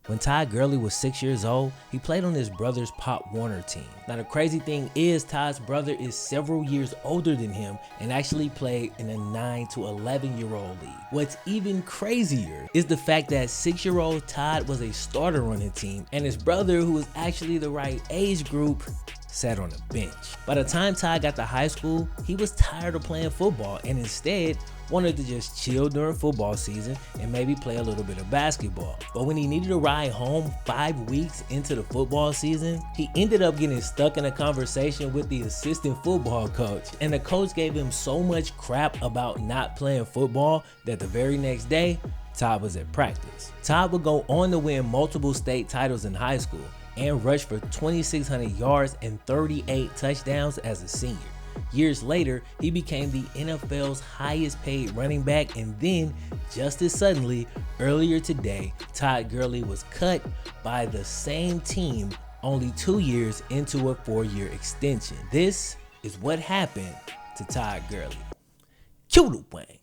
When Todd Gurley was 6 years old, he played on his brother's Pop Warner team. Now the crazy thing is Todd's brother is several years older than him and actually played in a 9 to 11-year-old league. What's even crazier is the fact that 6-year-old Todd was a starter on the team and his brother, who was actually the right age group, sat on the bench. By the time Todd got to high school, he was tired of playing football and instead wanted to just chill during football season and maybe play a little bit of basketball. But when he needed a ride home 5 weeks into the football season, he ended up getting stuck in a conversation with the assistant football coach. And the coach gave him so much crap about not playing football that the very next day, Todd was at practice. Todd would go on to win multiple state titles in high school and rush for 2,600 yards and 38 touchdowns as a senior. Years later, he became the NFL's highest paid running back, and then, just as suddenly, earlier today, Todd Gurley was cut by the same team only 2 years into a 4-year extension. This is what happened to Todd Gurley. Cue the Wayne.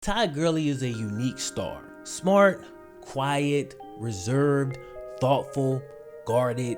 Todd Gurley is a unique star. Smart, quiet, reserved, thoughtful, guarded.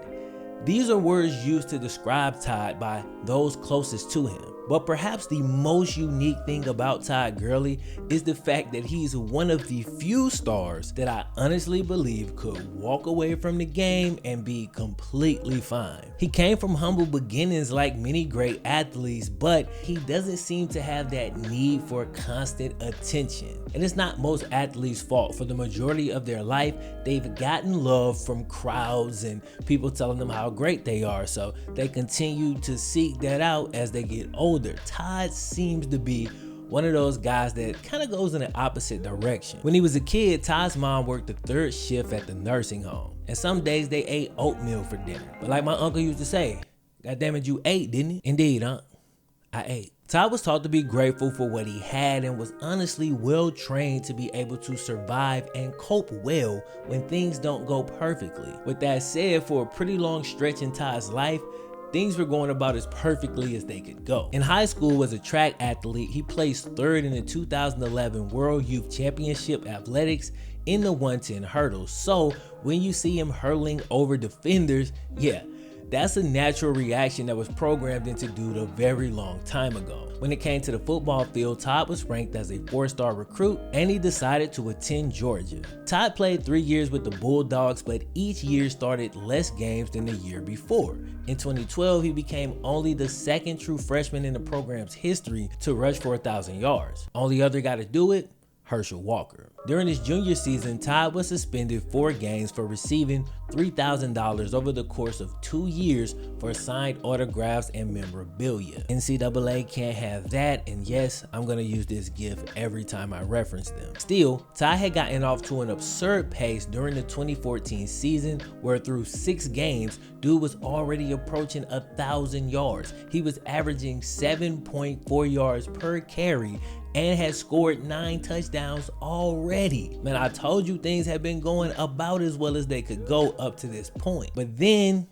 These are words used to describe Todd by those closest to him. But perhaps the most unique thing about Todd Gurley is the fact that he's one of the few stars that I honestly believe could walk away from the game and be completely fine. He came from humble beginnings like many great athletes, but he doesn't seem to have that need for constant attention. And it's not most athletes' fault. For the majority of their life, they've gotten love from crowds and people telling them how great they are, so they continue to seek that out as they get older. Todd seems to be one of those guys that kind of goes in the opposite direction. When he was a kid, Todd's mom worked the 3rd shift at the nursing home, and some days they ate oatmeal for dinner. But like my uncle used to say, "God damn it, you ate, didn't you?" Indeed, I ate. Todd was taught to be grateful for what he had and was honestly well trained to be able to survive and cope well when things don't go perfectly. With that said, for a pretty long stretch in Todd's life, things were going about as perfectly as they could go. In high school, as a track athlete, he placed 3rd in the 2011 World Youth Championship Athletics in the 110 hurdles. So when you see him hurtling over defenders, yeah, that's a natural reaction that was programmed into dude a very long time ago. When it came to the football field, Todd was ranked as a 4-star recruit and he decided to attend Georgia. Todd played 3 years with the Bulldogs, but each year started less games than the year before. In 2012, he became only the 2nd true freshman in the program's history to rush for 1,000 yards. Only other guy to do it, Herschel Walker. During his junior season, Todd was suspended 4 games for receiving $3,000 over the course of 2 years for signed autographs and memorabilia. NCAA can't have that, and yes, I'm gonna use this gif every time I reference them. Still, Todd had gotten off to an absurd pace during the 2014 season, where through 6 games, dude was already approaching 1,000 yards. He was averaging 7.4 yards per carry and had scored 9 touchdowns already. Man, I told you things had been going about as well as they could go up to this point. But then,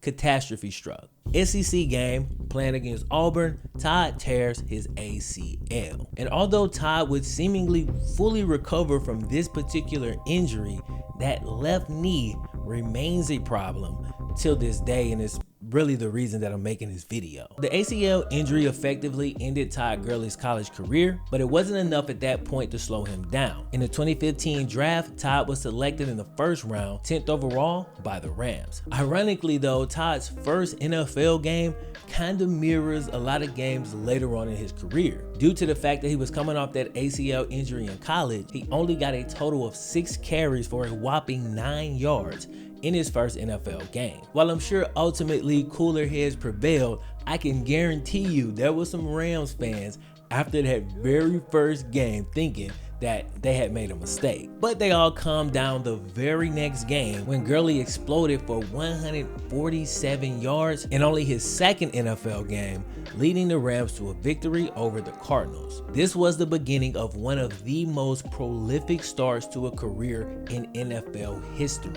catastrophe struck. SEC game, playing against Auburn, Todd tears his ACL. And although Todd would seemingly fully recover from this particular injury, that left knee remains a problem till this day, and it's really the reason that I'm making this video. The ACL injury effectively ended Todd Gurley's college career, but it wasn't enough at that point to slow him down. In the 2015 draft, Todd was selected in the 1st round, 10th overall by the Rams. Ironically though, Todd's first NFL game kind of mirrors a lot of games later on in his career. Due to the fact that he was coming off that ACL injury in college, he only got a total of 6 carries for a whopping 9 yards in his first NFL game. While I'm sure ultimately cooler heads prevailed, I can guarantee you there were some Rams fans after that very first game thinking that they had made a mistake. But they all calmed down the very next game when Gurley exploded for 147 yards in only his 2nd NFL game, leading the Rams to a victory over the Cardinals. This was the beginning of one of the most prolific starts to a career in NFL history,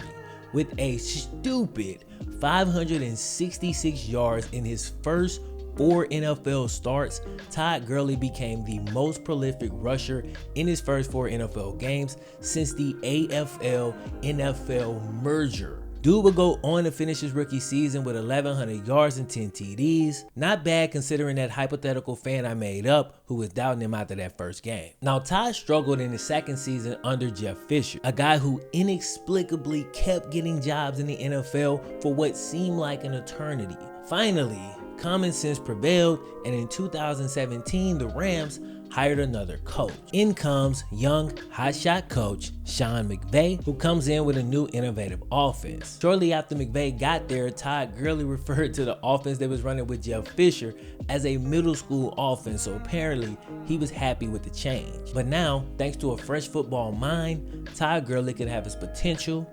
with a stupid 566 yards in his first 4 NFL starts, Todd Gurley became the most prolific rusher in his first 4 NFL games since the AFL-NFL merger. Dude would go on to finish his rookie season with 1,100 yards and 10 TDs. Not bad considering that hypothetical fan I made up who was doubting him after that first game. Now, Todd struggled in his second season under Jeff Fisher, a guy who inexplicably kept getting jobs in the NFL for what seemed like an eternity. Finally, common sense prevailed, and in 2017, the Rams hired another coach. In comes young hotshot coach Sean McVay, who comes in with a new innovative offense. Shortly after McVay got there, Todd Gurley referred to the offense that was running with Jeff Fisher as a middle school offense, so apparently he was happy with the change. But now, thanks to a fresh football mind, Todd Gurley could have his potential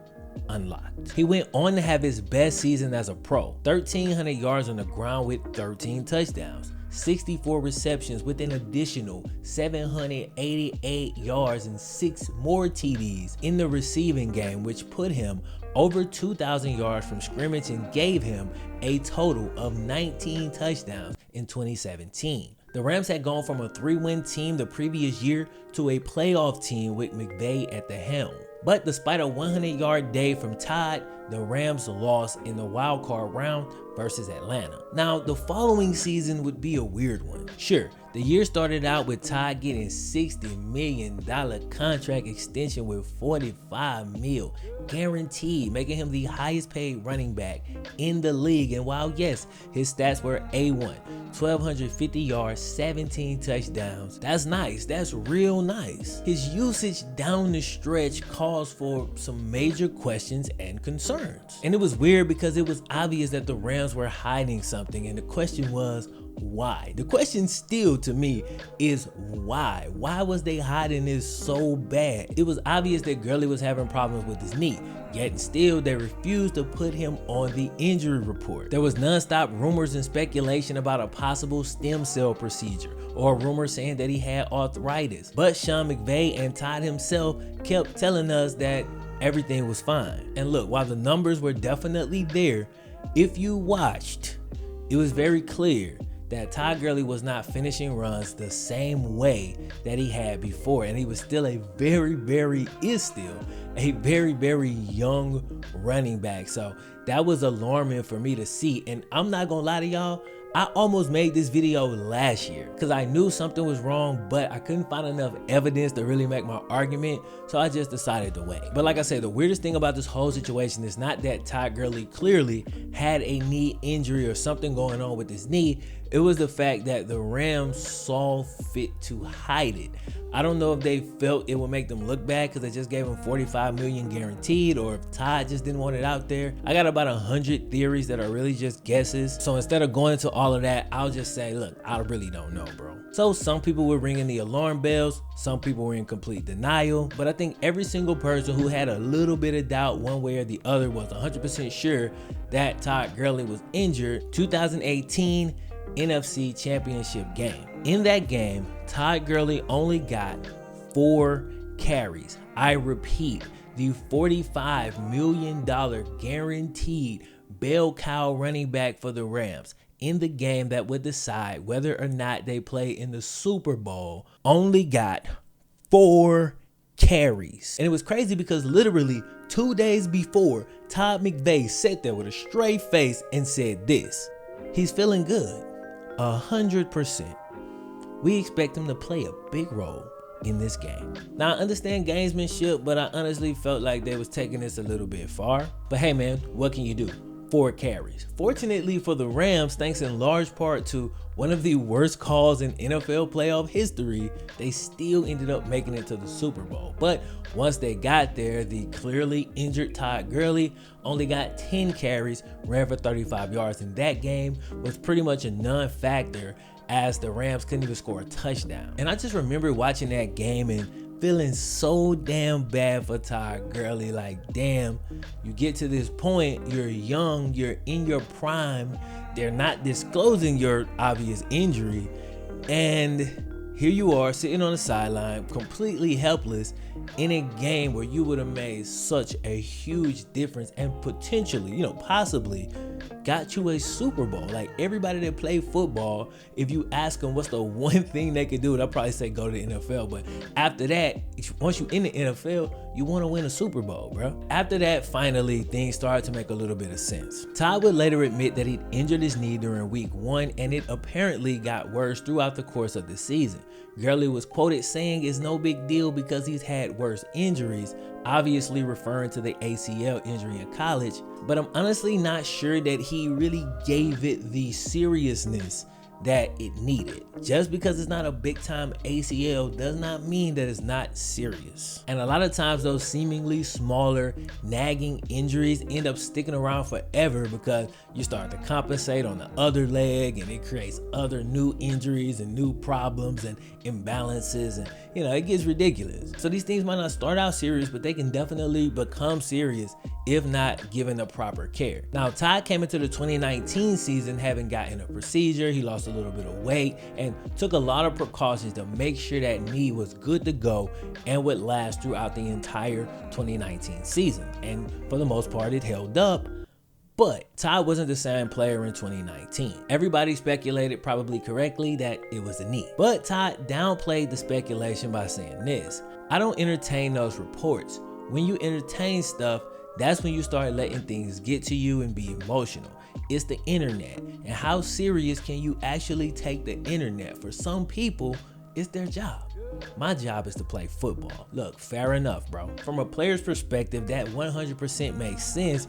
unlocked. He went on to have his best season as a pro, 1,300 yards on the ground with 13 touchdowns. 64 receptions with an additional 788 yards and 6 more TDs in the receiving game, which put him over 2,000 yards from scrimmage and gave him a total of 19 touchdowns in 2017. The Rams had gone from a 3-win team the previous year to a playoff team with McVay at the helm. But despite a 100-yard day from Todd, the Rams lost in the wild card round versus Atlanta. Now, the following season would be a weird one. Sure, the year started out with Todd getting $60 million contract extension with $45 million guaranteed, making him the highest paid running back in the league. And while yes, his stats were A1, 1,250 yards, 17 touchdowns. That's nice. That's real nice. His usage down the stretch caused for some major questions and concerns. And it was weird because it was obvious that the Rams were hiding something, and the question was, why? The question still to me is why? Why was they hiding this so bad? It was obvious that Gurley was having problems with his knee, yet still they refused to put him on the injury report. There was nonstop rumors and speculation about a possible stem cell procedure, or a rumor saying that he had arthritis. But Sean McVay and Todd himself kept telling us that everything was fine. And look, while the numbers were definitely there, if you watched, it was very clear that Todd Gurley was not finishing runs the same way that he had before, and he was still a very young running back. So that was alarming for me to see, and I'm not gonna lie to y'all, I almost made this video last year because I knew something was wrong, but I couldn't find enough evidence to really make my argument, so I just decided to wait. But like I said, the weirdest thing about this whole situation is not that Todd Gurley clearly had a knee injury or something going on with his knee. It was the fact that the Rams saw fit to hide it. I don't know if they felt it would make them look bad because they just gave him $45 million guaranteed, or if Todd just didn't want it out there. I got about 100 theories that are really just guesses. So instead of going into all of that, I'll just say, look, I really don't know, bro. So some people were ringing the alarm bells, some people were in complete denial, but I think every single person who had a little bit of doubt one way or the other was 100% sure that Todd Gurley was injured. 2018 NFC Championship game. In that game, Todd Gurley only got 4 carries. I repeat, the $45 million guaranteed bell cow running back for the Rams in the game that would decide whether or not they play in the Super Bowl only got 4 carries. And it was crazy because literally 2 days before, Todd McVay sat there with a straight face and said this: he's feeling good, 100%. We expect him to play a big role in this game. Now, I understand gamesmanship, but I honestly felt like they was taking this a little bit far. But hey man, what can you do? 4 carries. Fortunately for the Rams, thanks in large part to one of the worst calls in NFL playoff history, they still ended up making it to the Super Bowl. But once they got there, the clearly injured Todd Gurley only got 10 carries, ran for 35 yards, and that game was pretty much a non-factor as the Rams couldn't even score a touchdown. And I just remember watching that game and feeling so damn bad for Todd Gurley. Like, damn, you get to this point, you're young, you're in your prime, they're not disclosing your obvious injury, and here you are sitting on the sideline, completely helpless in a game where you would have made such a huge difference and potentially, possibly got you a Super Bowl. Like, everybody that played football, if you ask them what's the one thing they could do, they'll probably say go to the NFL. But after that, once you in the NFL, you want to win a Super Bowl, bro. After that, finally, things started to make a little bit of sense. Todd would later admit that he'd injured his knee during week 1, and it apparently got worse throughout the course of the season. Gurley was quoted saying it's no big deal because he's had worse injuries, obviously referring to the ACL injury in college, but I'm honestly not sure that he really gave it the seriousness that it needed. Just because it's not a big time ACL does not mean that it's not serious. And a lot of times those seemingly smaller nagging injuries end up sticking around forever because you start to compensate on the other leg and it creates other new injuries and new problems and imbalances, and it gets ridiculous. So these things might not start out serious, but they can definitely become serious if not given the proper care. Now, Todd came into the 2019 season having gotten a procedure. He lost a little bit of weight and took a lot of precautions to make sure that knee was good to go and would last throughout the entire 2019 season. And for the most part, it held up. But Todd wasn't the same player in 2019. Everybody speculated, probably correctly, that it was a knee. But Todd downplayed the speculation by saying this: "I don't entertain those reports. When you entertain stuff, that's when you start letting things get to you and be emotional. It's the internet. And how serious can you actually take the internet? For some people, it's their job. My job is to play football." Look, fair enough, bro. From a player's perspective, that 100% makes sense.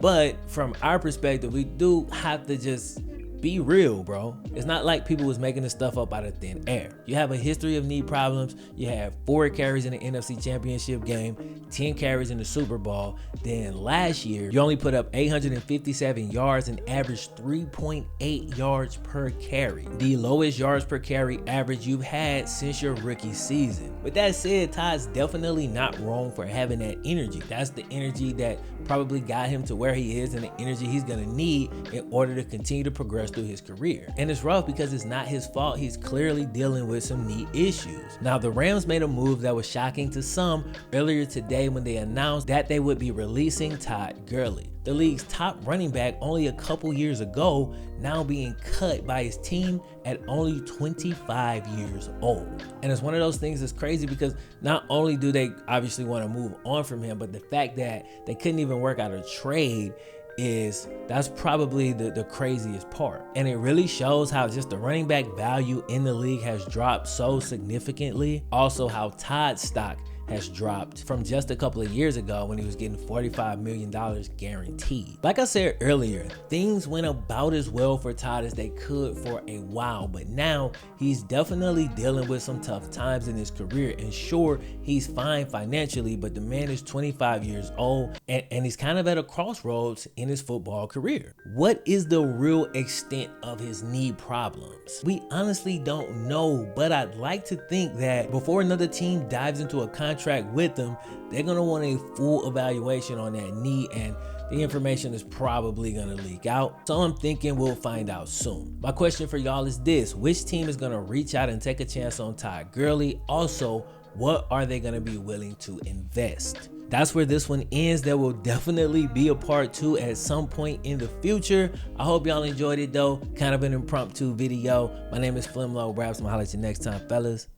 But from our perspective, we do have to just be real, bro. It's not like people was making this stuff up out of thin air. You have a history of knee problems. You have 4 carries in the NFC Championship game, 10 carries in the Super Bowl. Then last year, you only put up 857 yards and averaged 3.8 yards per carry, the lowest yards per carry average you've had since your rookie season. With that said, Todd's definitely not wrong for having that energy. That's the energy that probably got him to where he is and the energy he's gonna need in order to continue to progress through his career. And it's rough because it's not his fault. He's clearly dealing with some knee issues. Now, the Rams made a move that was shocking to some earlier today when they announced that they would be releasing Todd Gurley, the league's top running back only a couple years ago, now being cut by his team at only 25 years old. And it's one of those things that's crazy because not only do they obviously want to move on from him, but the fact that they couldn't even work out a trade that's probably the craziest part. And it really shows how just the running back value in the league has dropped so significantly. Also, how Todd's stock has dropped from just a couple of years ago when he was getting $45 million guaranteed. Like I said earlier, things went about as well for Todd as they could for a while, but now he's definitely dealing with some tough times in his career. And sure, he's fine financially, but the man is 25 years old and he's kind of at a crossroads in his football career. What is the real extent of his knee problems? We honestly don't know, but I'd like to think that before another team dives into a contract with them, they're going to want a full evaluation on that knee, and the information is probably going to leak out. So I'm thinking we'll find out soon. My question for y'all is this: which team is going to reach out and take a chance on Todd Gurley? Also, what are they going to be willing to invest? That's where this one ends. There will definitely be a part 2 at some point in the future. I hope y'all enjoyed it though. Kind of an impromptu video. My name is FlemLo. Raps. I'll holler at you next time, fellas.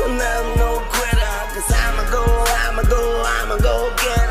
I'm no quitter, 'cause I'ma go get